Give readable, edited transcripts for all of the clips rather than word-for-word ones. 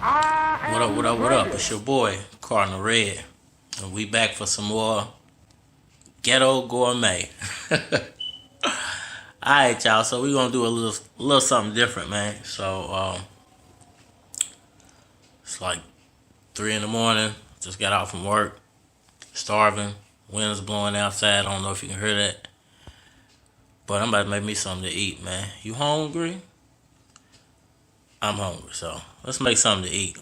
What up, what up, what up? It's your boy, Cardinal Red. And we back for some more Ghetto Gourmet. Alright, y'all, so we're gonna do a little something different, man. So, it's like 3 in the morning, just got out from work, starving, wind's blowing outside, I don't know if you can hear that. But I'm about to make me something to eat, man. You hungry? I'm hungry, so let's make something to eat.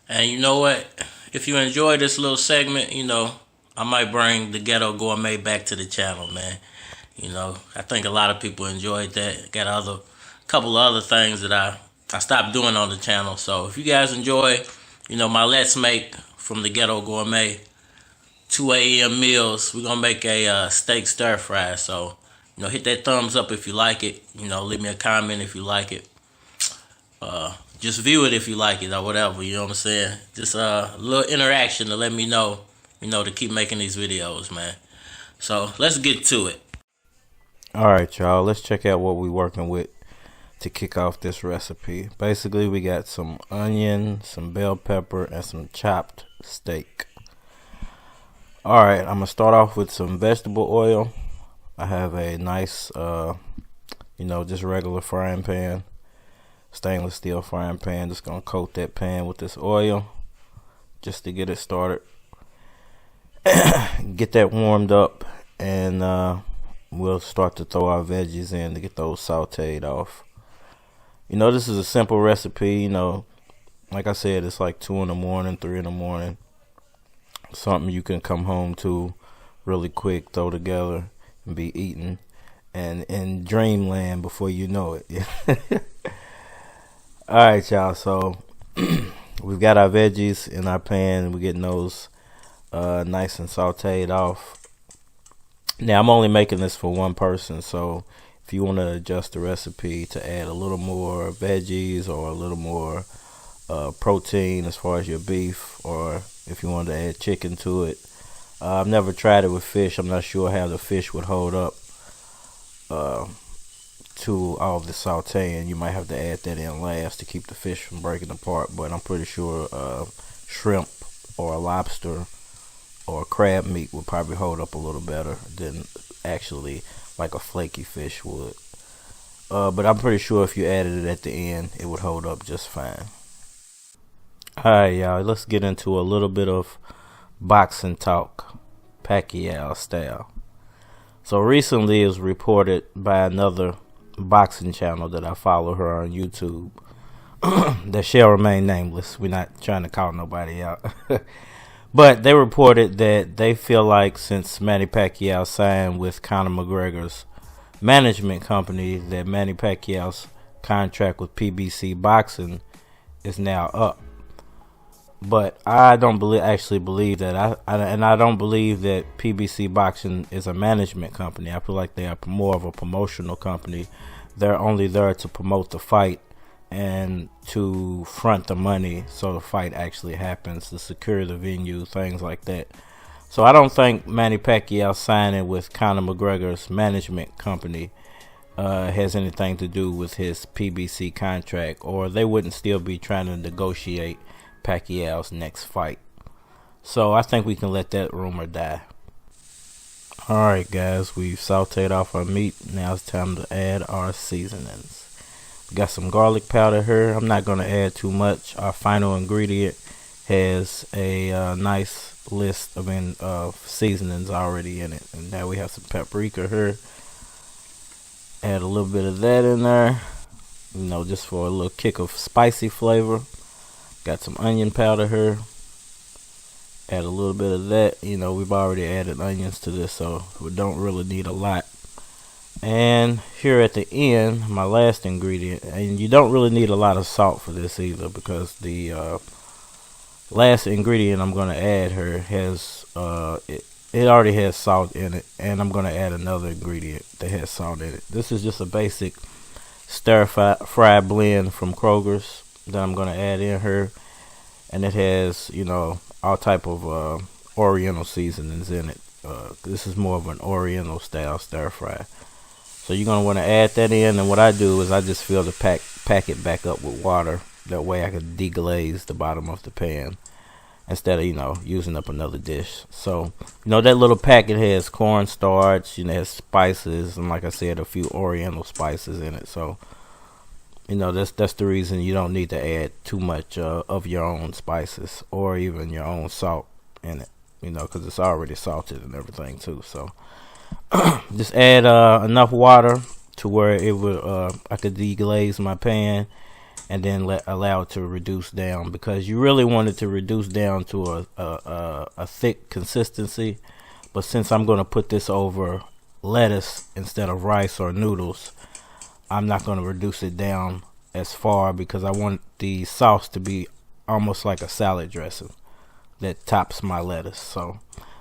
And you know what? If you enjoy this little segment, I might bring the Ghetto Gourmet back to the channel, man. I think a lot of people enjoyed that. Got a couple of other things that I stopped doing on the channel. So if you guys enjoy, my Let's Make from the Ghetto Gourmet, 2 a.m. meals, we're going to make a steak stir fry. So, hit that thumbs up if you like it. Leave me a comment if you like it. Just view it if you like it or whatever, you know what I'm saying? Just a little interaction to let me know, to keep making these videos, man. So, let's get to it. Alright, y'all, let's check out what we're working with to kick off this recipe. Basically, we got some onion, some bell pepper, and some chopped steak. Alright, I'm going to start off with some vegetable oil. I have a nice, just regular frying pan. Stainless steel frying pan. Just gonna coat that pan with this oil just to get it started. Get that warmed up, and we'll start to throw our veggies in to get those sauteed off. This is a simple recipe. Like I said, it's like 2 in the morning, 3 in the morning. Something you can come home to really quick, throw together, and be eating and in dreamland before you know it. Alright, y'all, so we've got our veggies in our pan. We're getting those nice and sauteed off. Now, I'm only making this for one person, so if you want to adjust the recipe to add a little more veggies or a little more protein as far as your beef, or if you want to add chicken to it. I've never tried it with fish. I'm not sure how the fish would hold up to all of the sauteing. You might have to add that in last to keep the fish from breaking apart, but I'm pretty sure shrimp or a lobster or crab meat would probably hold up a little better than actually like a flaky fish would. But I'm pretty sure if you added it at the end, it would hold up just fine. Alright, y'all, let's get into a little bit of boxing talk, Pacquiao style. So recently it was reported by another boxing channel that I follow her on YouTube that shall remain nameless. We're not trying to call nobody out. But they reported that they feel like since Manny Pacquiao signed with Conor McGregor's management company, that Manny Pacquiao's contract with PBC Boxing is now up. But I don't actually believe that. I don't believe that PBC Boxing is a management company. I feel like they are more of a promotional company. They're only there to promote the fight and to front the money so the fight actually happens, to secure the venue, things like that. So I don't think Manny Pacquiao signing with Conor McGregor's management company has anything to do with his PBC contract, or they wouldn't still be trying to negotiate Pacquiao's next fight. So I think we can let that rumor die. Alright, guys, we've sauteed off our meat. Now it's time to add our seasonings. We got some garlic powder here. I'm not going to add too much. Our final ingredient has a nice list of seasonings already in it. And now we have some paprika here. Add a little bit of that in there, just for a little kick of spicy flavor. Got some onion powder here. Add a little bit of that. We've already added onions to this, so we don't really need a lot. And here at the end, my last ingredient, and you don't really need a lot of salt for this either, because the last ingredient I'm going to add here has it already has salt in it, and I'm going to add another ingredient that has salt in it. This is just a basic stir fry blend from Kroger's that I'm going to add in here, and it has all type of Oriental seasonings in it. This is more of an Oriental style stir fry. So you're going to want to add that in, and what I do is I just fill the packet back up with water That way I could deglaze the bottom of the pan instead of, using up another dish. So, that little packet has cornstarch, has spices, and like I said, a few oriental spices in it. So, that's the reason you don't need to add too much of your own spices or even your own salt in it, because it's already salted and everything too. So, just add enough water to where it would I could deglaze my pan, and then allow it to reduce down, because you really want it to reduce down to a thick consistency. But since I'm going to put this over lettuce instead of rice or noodles, I'm not going to reduce it down as far, because I want the sauce to be almost like a salad dressing that tops my lettuce. So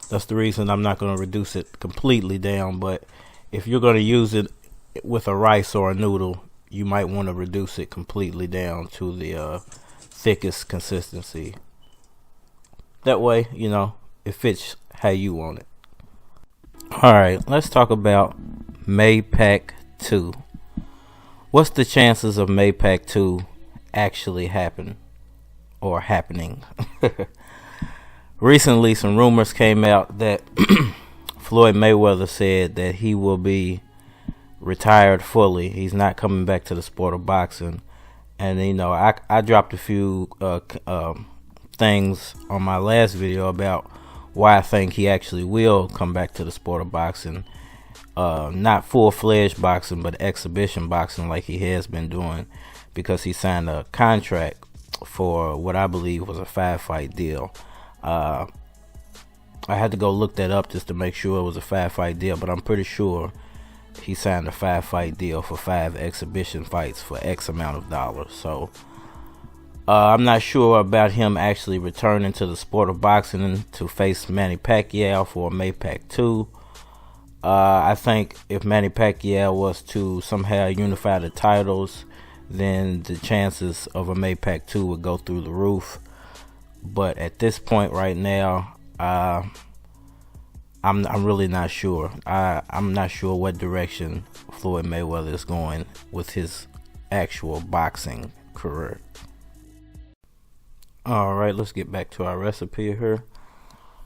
that's the reason I'm not going to reduce it completely down. But if you're going to use it with a rice or a noodle, you might want to reduce it completely down to the thickest consistency. That way, it fits how you want it. Alright, let's talk about Maypac 2. What's the chances of Maypac 2 actually happening? Recently, some rumors came out that Floyd Mayweather said that he will be retired fully. He's not coming back to the sport of boxing. And I dropped a few things on my last video about why I think he actually will come back to the sport of boxing. Not full-fledged boxing, but exhibition boxing like he has been doing, because he signed a contract for what I believe was a 5-fight deal. I had to go look that up just to make sure it was a 5-fight deal, but I'm pretty sure he signed a 5-fight deal for 5 exhibition fights for X amount of dollars. So I'm not sure about him actually returning to the sport of boxing to face Manny Pacquiao for Maypac 2. I think if Manny Pacquiao was to somehow unify the titles, then the chances of a Maypac 2 would go through the roof. But at this point right now, I'm really not sure. I'm not sure what direction Floyd Mayweather is going with his actual boxing career. Alright, let's get back to our recipe here.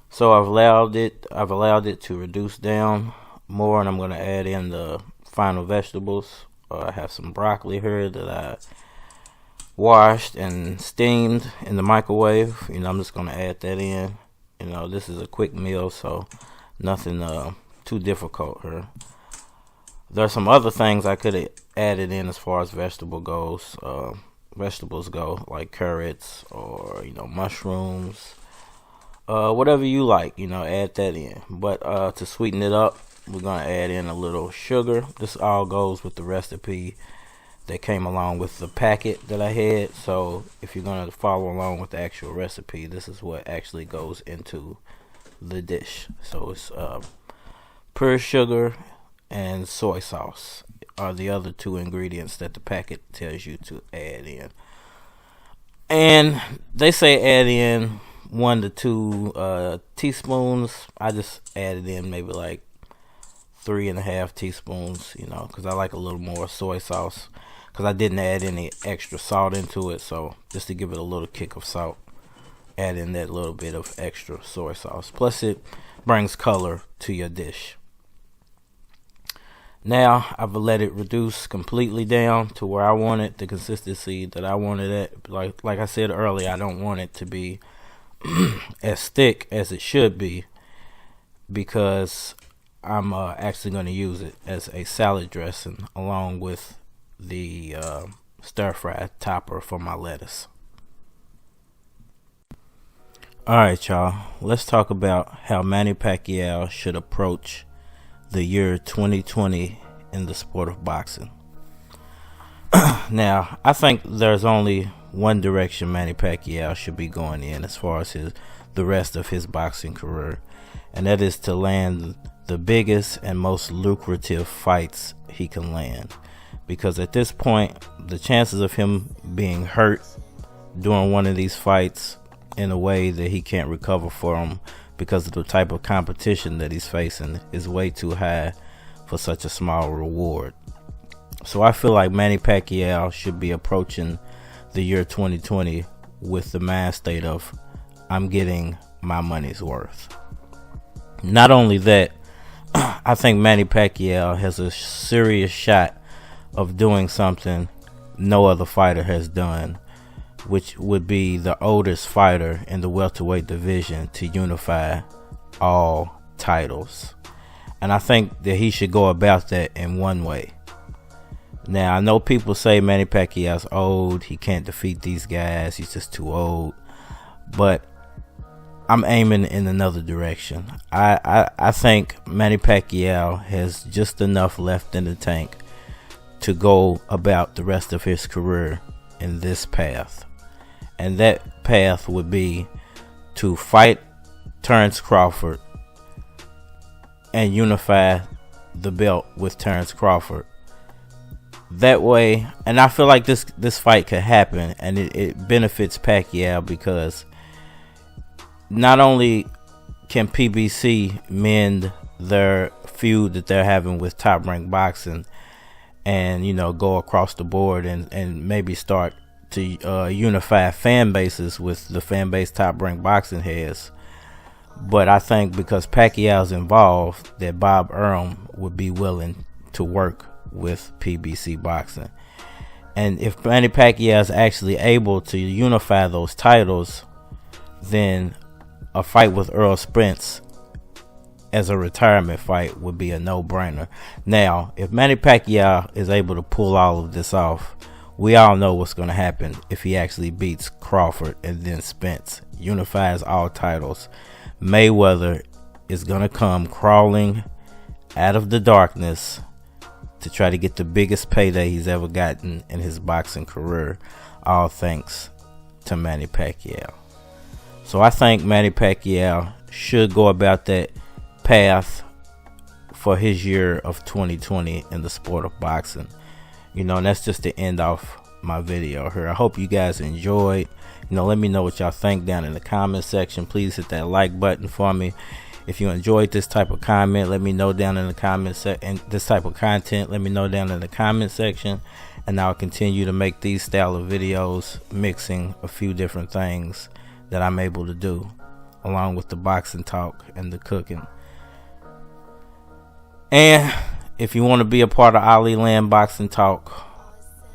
So I've allowed it to reduce down more, and I'm going to add in the final vegetables. I have some broccoli here that I washed and steamed in the microwave. I'm just going to add that in. This is a quick meal, so nothing too difficult here. There's some other things I could have added in as far as vegetables go, like carrots or mushrooms, whatever you like, add that in. But to sweeten it up, we're gonna add in a little sugar. This all goes with the recipe that came along with the packet that I had. So if you're gonna follow along with the actual recipe, this is what actually goes into the dish. So it's pure sugar and soy sauce are the other 2 ingredients that the packet tells you to add in. And they say add in 1 to 2 teaspoons. I just added in maybe like 3.5 teaspoons, because I like a little more soy sauce, because I didn't add any extra salt into it. So just to give it a little kick of salt, add in that little bit of extra soy sauce. Plus it brings color to your dish. Now I've let it reduce completely down to where I want it, the consistency that I wanted it. Like I said earlier, I don't want it to be as thick as it should be, because I'm actually going to use it as a salad dressing along with the stir-fry topper for my lettuce. Alright, y'all, let's talk about how Manny Pacquiao should approach the year 2020 in the sport of boxing. Now, I think there's only one direction Manny Pacquiao should be going in as far as the rest of his boxing career, and that is to land the biggest and most lucrative fights he can land. Because at this point, the chances of him being hurt during one of these fights in a way that he can't recover from because of the type of competition that he's facing is way too high for such a small reward. So I feel like Manny Pacquiao should be approaching the year 2020 with the mind state of I'm getting my money's worth. Not only that, I think Manny Pacquiao has a serious shot of doing something no other fighter has done, which would be the oldest fighter in the welterweight division to unify all titles. And I think that he should go about that in one way. Now, I know people say Manny Pacquiao's old, he can't defeat these guys, he's just too old. But I'm aiming in another direction. I think Manny Pacquiao has just enough left in the tank to go about the rest of his career in this path. And that path would be to fight Terrence Crawford and unify the belt with Terrence Crawford. That way, and I feel like this fight could happen, and it benefits Pacquiao because not only can PBC mend their feud that they're having with Top Rank Boxing and, you know, go across the board and maybe start to unify fan bases with the fan base Top Rank Boxing has. But I think because Pacquiao's involved, that Bob Arum would be willing to work with PBC Boxing. And if Manny Pacquiao is actually able to unify those titles, then a fight with Errol Spence as a retirement fight would be a no-brainer. Now, if Manny Pacquiao is able to pull all of this off, we all know what's going to happen if he actually beats Crawford and then Spence, unifies all titles. Mayweather is going to come crawling out of the darkness to try to get the biggest payday he's ever gotten in his boxing career, all thanks to Manny Pacquiao. So I think Manny Pacquiao should go about that path for his year of 2020 in the sport of boxing. You know, and that's just to end off my video here. I hope you guys enjoyed. You know, let me know what y'all think down in the comment section. Please hit that like button for me. If you enjoyed this type of comment, let me know down in the comment section. This type of content, let me know down in the comment section, and I'll continue to make these style of videos, mixing a few different things that I'm able to do, along with the boxing talk and the cooking. And if you want to be a part of Ali Land Boxing Talk,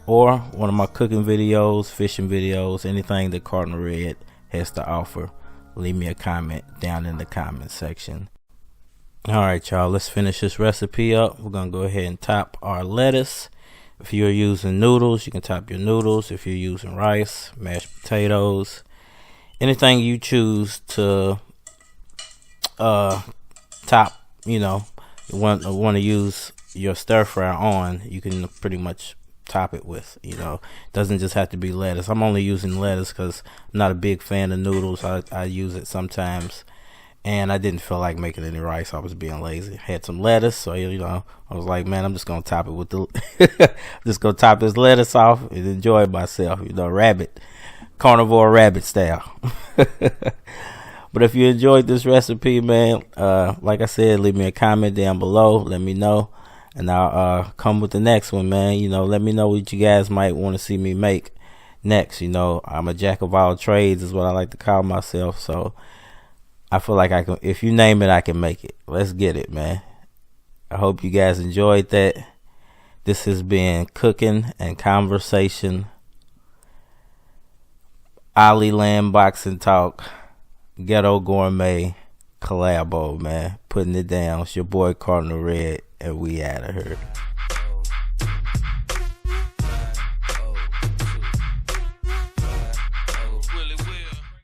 or one of my cooking videos, fishing videos, anything that Cardinal Red has to offer, leave me a comment down in the comment section. Alright, y'all, let's finish this recipe up. We're going to go ahead and top our lettuce. If you're using noodles, you can top your noodles. If you're using rice, mashed potatoes, anything you choose to top, you know, you want to use your stir fry on, you can pretty much top it with, you know. Doesn't just have to be lettuce. I'm only using lettuce because I'm not a big fan of noodles. I use it sometimes, and I didn't feel like making any rice. I was being lazy. Had some lettuce, so, you know, I was like, man, I'm just gonna top it with the just gonna top this lettuce off and enjoy myself, you know, carnivore rabbit style. But if you enjoyed this recipe, man, like I said, leave me a comment down below. Let me know, and I'll come with the next one, man. You know, let me know what you guys might want to see me make next. You know, I'm a jack of all trades is what I like to call myself. So I feel like I can, if you name it, I can make it. Let's get it, man. I hope you guys enjoyed that. This has been Cooking and Conversation, Ali Land Boxing Talk, Ghetto Gourmet collabo, man. Putting it down. It's your boy Cardinal Red, and we out of here.